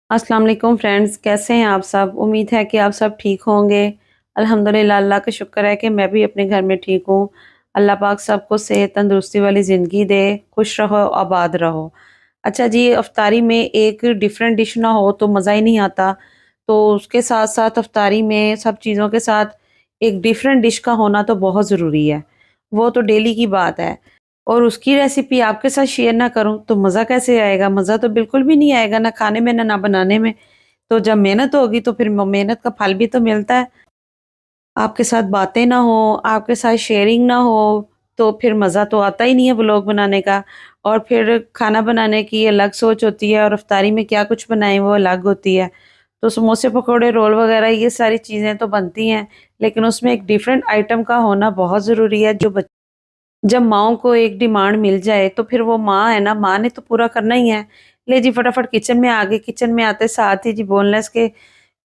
अस्सलाम वालेकुम फ्रेंड्स, कैसे हैं आप सब। उम्मीद है कि आप सब ठीक होंगे। अल्हम्दुलिल्लाह, अल्लाह का शुक्र है कि मैं भी अपने घर में ठीक हूँ। अल्लाह पाक सबको सेहत तंदुरुस्ती वाली ज़िंदगी दे, खुश रहो, आबाद रहो। अच्छा जी, अफ्तारी में एक डिफरेंट डिश ना हो तो मज़ा ही नहीं आता। तो उसके साथ साथ अफ्तारी में सब चीज़ों के साथ एक डिफरेंट डिश का होना तो बहुत ज़रूरी है। वो तो डेली की बात है। और उसकी रेसिपी आपके साथ शेयर ना करूँ तो मज़ा कैसे आएगा? मज़ा तो बिल्कुल भी नहीं आएगा, ना खाने में ना बनाने में। तो जब मेहनत होगी तो फिर मेहनत का फल भी तो मिलता है। आपके साथ बातें ना हो, आपके साथ शेयरिंग ना हो, तो फिर मज़ा तो आता ही नहीं है व्लॉग बनाने का। और फिर खाना बनाने की अलग सोच होती है और इफ्तारी में क्या कुछ बनाएँ वो अलग होती है। तो समोसे, पकौड़े, रोल वगैरह ये सारी चीज़ें तो बनती हैं, लेकिन उसमें एक डिफरेंट आइटम का होना बहुत ज़रूरी है। जब माँओं को एक डिमांड मिल जाए तो फिर वो माँ है ना, माँ ने तो पूरा करना ही है। ले जी फटाफट किचन में आ गए, किचन में आते साथ ही जी बोनलेस के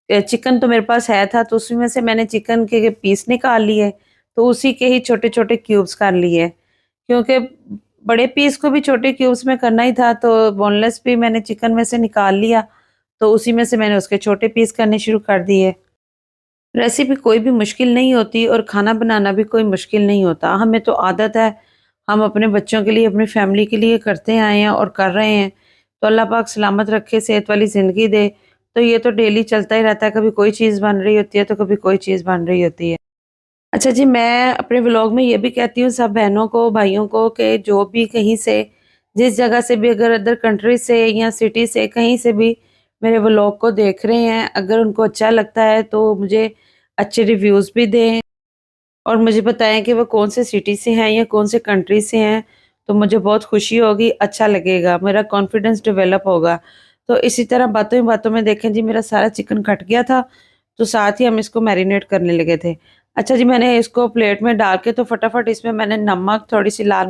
चिकन तो मेरे पास है था, तो उसी में से मैंने चिकन के पीस निकाल लिए, तो उसी के ही छोटे-छोटे क्यूब्स कर लिए। क्योंकि बड़े पीस को भी छोटे क्यूब्स में करना ही था, तो बोनलेस भी मैंने चिकन में से निकाल लिया, तो उसी में से मैंने उसके छोटे पीस करने शुरू कर दिए। रेसिपी कोई भी मुश्किल नहीं होती और खाना बनाना भी कोई मुश्किल नहीं होता। हमें तो आदत है, हम अपने बच्चों के लिए, अपनी फैमिली के लिए करते आए हैं और कर रहे हैं। तो अल्लाह पाक सलामत रखे, सेहत वाली ज़िंदगी दे। तो ये तो डेली चलता ही रहता है, कभी कोई चीज़ बन रही होती है, तो कभी कोई चीज़ बन रही होती है। अच्छा जी, मैं अपने व्लॉग में ये भी कहती हूँ सब बहनों को, भाइयों को कि जो भी कहीं से, जिस जगह से भी, अगर अदर कंट्री से या सिटी से कहीं से भी मेरे व्लॉग को देख रहे हैं, अगर उनको अच्छा लगता है तो मुझे अच्छे रिव्यूज़ भी दें और मुझे बताएँ कि वो कौन से सिटी से हैं या कौन से कंट्री से हैं, तो मुझे बहुत खुशी होगी, अच्छा लगेगा, मेरा कॉन्फिडेंस डेवलप होगा। तो इसी तरह बातों ही बातों में देखें जी, मेरा सारा चिकन कट गया था, तो साथ ही हम इसको मैरिनेट करने लगे थे। अच्छा जी, मैंने इसको प्लेट में डाल के तो फटाफट इसमें मैंने नमक, थोड़ी-सी लाल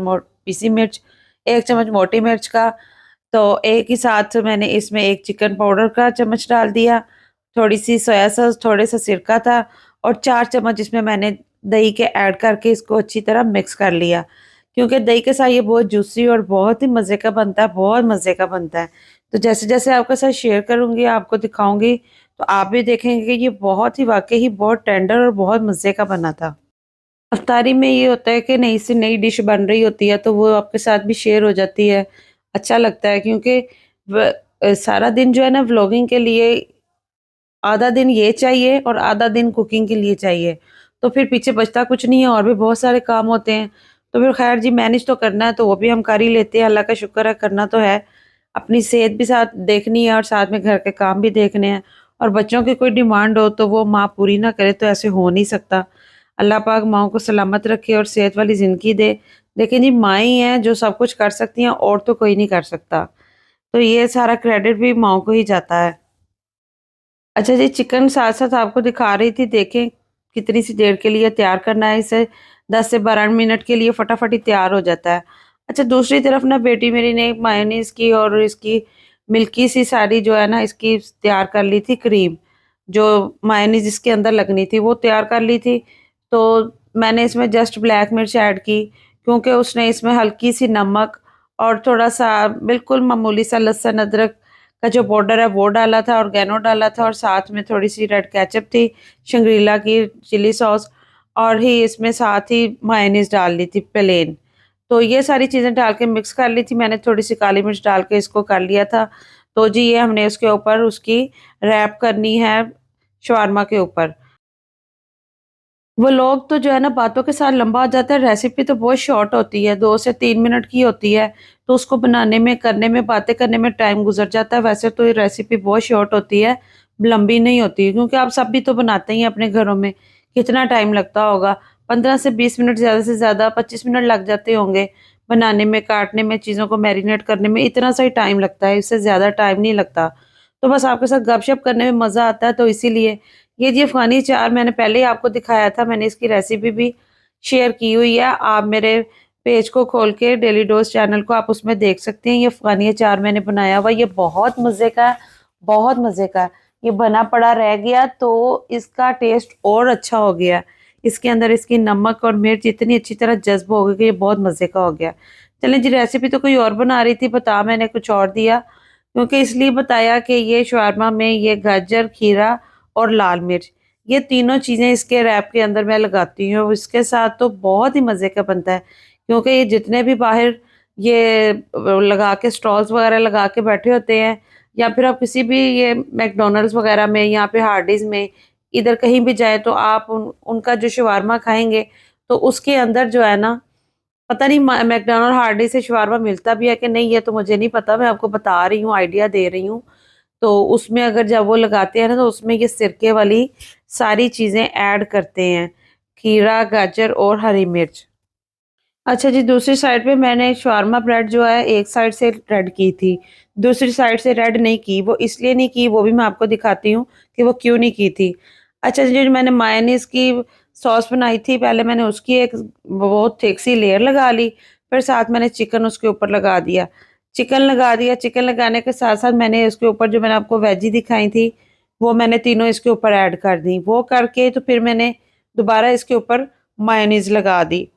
पीसी मिर्च, 1 चम्मच मोटी मिर्च का, तो एक ही साथ मैंने इसमें 1 चिकन पाउडर का चम्मच डाल दिया, थोड़ी-सी सोया सॉस, थोड़ा-सा सिरका था और 4 चम्मच इसमें मैंने दही के ऐड करके इसको अच्छी तरह मिक्स कर लिया। क्योंकि दही के साथ ये बहुत जूसी और बहुत ही मज़े का बनता है, बहुत मज़े का बनता है। तो जैसे-जैसे आपके साथ शेयर करूँगी, आपको दिखाऊँगी, तो आप भी देखेंगे कि ये बहुत ही वाक़ई ही बहुत टेंडर और बहुत मज़े का बना था। अफ्तारी में ये होता है कि नई से नई डिश बन रही होती है, तो वो आपके साथ भी शेयर हो जाती है। अच्छा लगता है क्योंकि सारा दिन जो है ना व्लॉगिंग के लिए आधा दिन ये चाहिए और आधा दिन कुकिंग के लिए चाहिए। तो फिर पीछे बचता कुछ नहीं है और भी बहुत सारे काम होते हैं। तो फिर ख़ैर जी, मैनेज तो करना है तो वो भी हम कर ही लेते हैं, अल्लाह का शुक्र है, करना तो है। अपनी सेहत भी साथ देखनी है और साथ में घर के काम भी देखने हैं और बच्चों की कोई डिमांड हो तो वो माँ पूरी ना करे तो ऐसे हो नहीं सकता। अल्लाह पाक माँओं को सलामत रखे और सेहत वाली ज़िंदगी दे। लेकिन जी, माँ ही हैं जो सब कुछ कर सकती हैं और तो कोई नहीं कर सकता। तो ये सारा क्रेडिट भी माँओं को ही जाता है। अच्छा जी, चिकन साथ-साथ आपको दिखा रही थी, देखें कितनी सी देर के लिए तैयार करना है इसे, 10 से 12 मिनट के लिए फटाफट ही तैयार हो जाता है। अच्छा, दूसरी तरफ ना बेटी मेरी ने मायोनीज़ की और इसकी मिल्की सी सारी जो है ना इसकी तैयार कर ली थी क्रीम, जो मायोनीज़ इसके अंदर लगनी थी वो तैयार कर ली थी। तो मैंने इसमें जस्ट ब्लैक मिर्च ऐड की क्योंकि उसने इसमें हल्की सी नमक और थोड़ा-सा बिल्कुल मामूली सा लहसुन अदरक का जो पाउडर है वो डाला था, ऑर्गेनो डाला था और साथ में थोड़ी-सी रेड केचअप थी, शंग्रीला की चिली सॉस और ही इसमें साथ ही मायोनीज़ डाल ली थी प्लेन। तो ये सारी चीज़ें डाल के मिक्स कर ली थी मैंने, थोड़ी-सी काली मिर्च डाल के इसको कर लिया था। तो जी, ये हमने उसके ऊपर उसकी रैप करनी है शवारमा के ऊपर। वो लोग तो जो है ना बातों के साथ लंबा हो जाता है, रेसिपी तो बहुत शॉर्ट होती है, 2 से 3 मिनट की होती है, तो उसको बनाने में, करने में, बातें करने में टाइम गुज़र जाता है। वैसे तो ये रेसिपी बहुत शॉर्ट होती है, लंबी नहीं होती है क्योंकि आप सब भी तो बनाते ही हैं अपने घरों में, कितना टाइम लगता होगा? 15 से 20 मिनट, ज़्यादा से ज़्यादा 25 मिनट लग जाते होंगे बनाने में, काटने में, चीज़ों को मैरिनेट करने में, इतना सा ही टाइम लगता है, इससे ज़्यादा टाइम नहीं लगता। तो बस आपके साथ गपशप करने में मज़ा आता है, तो इसीलिए ये जी अफ़गानी चार मैंने पहले ही आपको दिखाया था, मैंने इसकी रेसिपी भी शेयर की हुई है। आप मेरे पेज को खोल के डेली डोज़ चैनल को आप उसमें देख सकते हैं। ये अफ़गानी अचार मैंने बनाया हुआ, ये बहुत मज़े का है, बहुत मज़े का है। ये बना पड़ा रह गया तो इसका टेस्ट और अच्छा हो गया। इसके अंदर इसकी नमक और मिर्च इतनी अच्छी तरह जज़्ब हो गई कि ये बहुत मज़े का हो गया। चलें जी, रेसिपी तो कोई और बना रही थी, बता मैंने कुछ और दिया। क्योंकि इसलिए बताया कि ये शवारमा में ये गाजर, खीरा और लाल मिर्च, ये तीनों चीज़ें इसके रैप के अंदर मैं लगाती हूँ। इसके साथ तो बहुत ही मज़े का बनता है, क्योंकि ये जितने भी बाहर ये लगा के स्टॉल्स वगैरह लगा के बैठे होते हैं, या फिर आप किसी भी ये मैकडॉनल्ड्स वगैरह में या फिर हार्डीज़ में इधर कहीं भी जाएँ तो आप उनका जो शवारमा खाएँगे तो उसके अंदर जो है ना, पता नहीं मैकडॉनल्ड हार्डी से शवारमा मिलता भी है कि नहीं, ये तो मुझे नहीं पता, मैं आपको बता रही हूँ, आइडिया दे रही हूँ। तो उसमें अगर जब वो लगाते हैं ना तो उसमें ये सिरके वाली सारी चीज़ें ऐड करते हैं, खीरा, गाजर और हरी मिर्च। अच्छा जी, दूसरी साइड पे मैंने शवारमा ब्रेड जो है एक साइड से रेड की थी, दूसरी साइड से रेड नहीं की। वो इसलिए नहीं की, वो भी मैं आपको दिखाती हूँ कि वो क्यों नहीं की थी। अच्छा जी, जो मैंने मायोनीज़ की सॉस बनाई थी, पहले मैंने उसकी एक बहुत थिक सी लेयर लगा ली, फिर साथ मैंने चिकन उसके ऊपर लगा दिया। चिकन लगा दिया, चिकन लगाने के साथ-साथ मैंने इसके ऊपर जो मैंने आपको वेजी दिखाई थी, वो मैंने तीनों इसके ऊपर ऐड कर दी। वो करके तो फिर मैंने दोबारा इसके ऊपर मायोनीज़ लगा दी।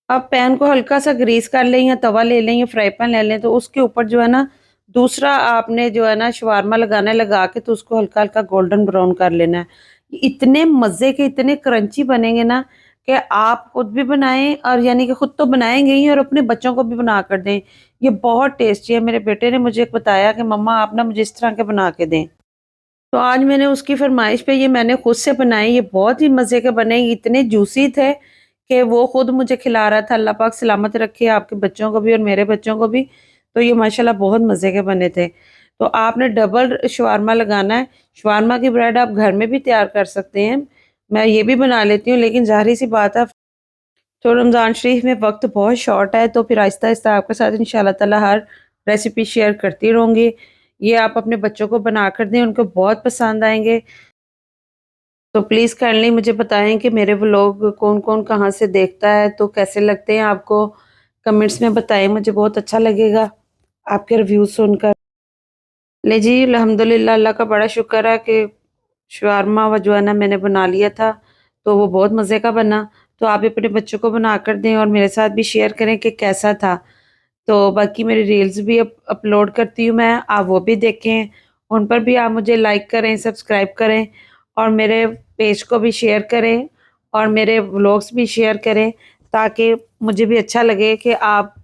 आप पैन को हल्का-सा ग्रीस कर लें या तवा ले लें या फ्राई पैन ले लें, तो उसके ऊपर जो है ना, दूसरा आपने जो है ना शवारमा लगाना है, लगा के तो उसको हल्का-हल्का गोल्डन ब्राउन कर लेना है। इतने मज़े के, इतने क्रंची बनेंगे ना कि आप खुद भी बनाएँ, और यानी कि खुद तो बनाएँगे ही और अपने बच्चों को भी बना कर दें। ये बहुत टेस्टी है। मेरे बेटे ने मुझे बताया कि मम्मा आप ना मुझे इस तरह के बना के दें। तो आज मैंने उसकी फ़रमाइश पे ये मैंने खुद से बनाए, ये बहुत ही मज़े के बने, इतने जूसी थे कि वो खुद मुझे खिला रहा था। अल्लाह पाक सलामत रखे आपके बच्चों को भी और मेरे बच्चों को भी। तो ये माशाल्लाह बहुत मज़े के बने थे। तो आपने डबल शवारमा लगाना है। शवारमा की ब्रेड आप घर में भी तैयार कर सकते हैं। मैं ये भी बना लेती हूँ, लेकिन ज़ाहिर-सी बात है, तो रमज़ान शरीफ में वक़्त बहुत शॉर्ट है, तो फिर आहिस्ता-आहिस्ता आपके साथ इंशाअल्लाह ताला हर रेसिपी शेयर करती रहूँगी। ये आप अपने बच्चों को बना कर दें, उनको बहुत पसंद आएँगे। तो प्लीज़ काइंडली मुझे बताएँ कि मेरे व्लॉग कौन-कौन कहाँ से देखता है, तो कैसे लगते हैं आपको? कमेंट्स में बताएँ, मुझे बहुत अच्छा लगेगा आपके रिव्यूज़ सुनकर। ले जी, अल्हम्दुलिल्लाह, अल्लाह का बड़ा शुक्र है कि शवारमा व जो है ना मैंने बना लिया था, तो वो बहुत मज़े का बना। तो आप भी अपने बच्चों को बना कर दें और मेरे साथ भी शेयर करें कि कैसा था। तो बाकी मेरी रील्स भी अपलोड करती हूँ मैं, आप वो भी देखें। उन पर भी आप मुझे लाइक करें, सब्सक्राइब करें और मेरे पेज को भी शेयर करें और मेरे व्लॉग्स भी शेयर करें, ताकि मुझे भी अच्छा लगे कि आप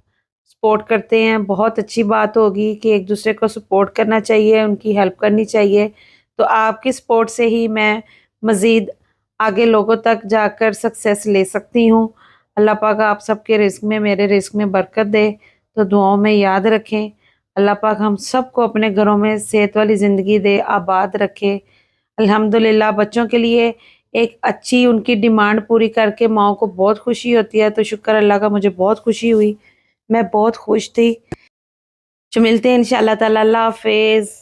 सपोर्ट करते हैं। बहुत अच्छी बात होगी कि एक-दूसरे को सपोर्ट करना चाहिए, उनकी हेल्प करनी चाहिए। तो आपकी सपोर्ट से ही मैं मज़ीद आगे लोगों तक जाकर सक्सेस ले सकती हूँ। अल्लाह पाक आप सबके रिज़्क में, मेरे रिज़्क में बरकत दे। तो दुआओं में याद रखें। अल्लाह पाक हम सबको अपने घरों में सेहत वाली ज़िंदगी दे, आबाद रखे। अल्हम्दुलिल्लाह, बच्चों के लिए एक अच्छी उनकी डिमांड पूरी करके माँओं को बहुत खुशी होती है, तो शुक्र अल्लाह का, मुझे बहुत खुशी हुई। मैं बहुत खुश थी। जो मिलते हैं इंशाअल्लाह ताला, अल्लाह हाफ़िज़।